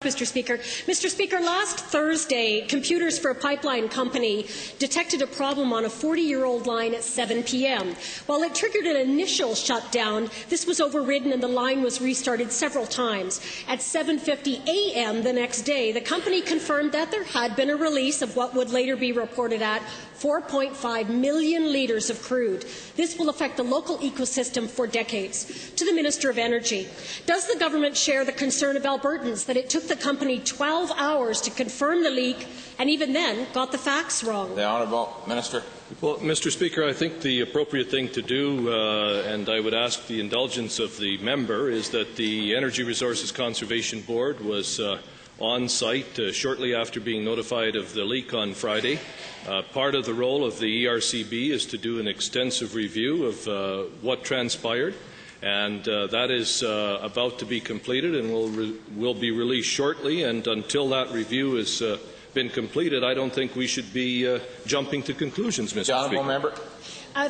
Mr. Speaker. Mr. Speaker, last Thursday, computers for a pipeline company detected a problem on a 40-year-old line at 7 p.m. While it triggered an initial shutdown, this was overridden and the line was restarted several times. At 7:50 a.m. the next day, the company confirmed that there had been a release of what would later be reported at 4.5 million litres of crude. This will affect the local ecosystem for decades. To the Minister of Energy, does the government share the concern of Albertans that it took the company 12 hours to confirm the leak and even then got the facts wrong? The Honourable Minister. Well, Mr. Speaker, I think the appropriate thing to do, and I would ask the indulgence of the member, is that the Energy Resources Conservation Board was on site shortly after being notified of the leak on Friday. Part of the role of the ERCB is to do an extensive review of what transpired, and that is about to be completed and will be released shortly. And until that review has been completed, I don't think we should be jumping to conclusions, Mr. Honourable Speaker. Member.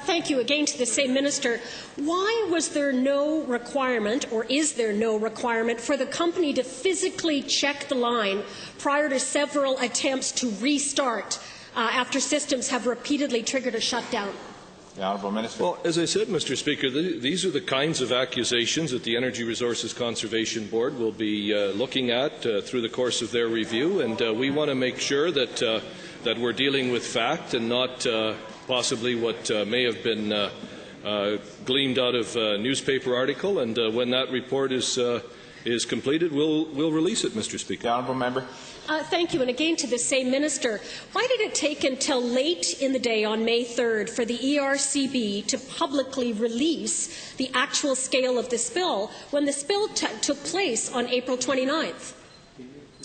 Thank you. Again to the same minister. Why was there no requirement, or is there no requirement, for the company to physically check the line prior to several attempts to restart after systems have repeatedly triggered a shutdown? The Honourable Minister. Well, as I said, Mr. Speaker, these are the kinds of accusations that the Energy Resources Conservation Board will be looking at through the course of their review, and we want to make sure that that we're dealing with fact and not possibly what may have been gleaned out of a newspaper article. And when that report is completed, we'll release it, Mr. Speaker. The Honourable Member. Thank you. And again to the same minister, why did it take until late in the day on May 3rd for the ERCB to publicly release the actual scale of the spill when the spill took place on April 29th?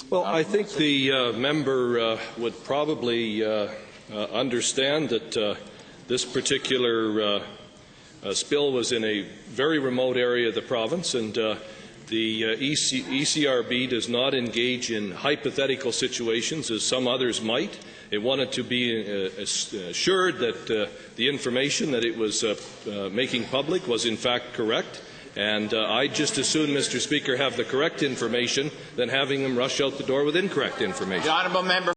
Well, I think the member would probably understand that this particular spill was in a very remote area of the province, and the ECRB does not engage in hypothetical situations as some others might. It wanted to be assured that the information that it was making public was in fact correct. And I'd just as soon, Mr. Speaker, have the correct information than having them rush out the door with incorrect information. The Honourable Member.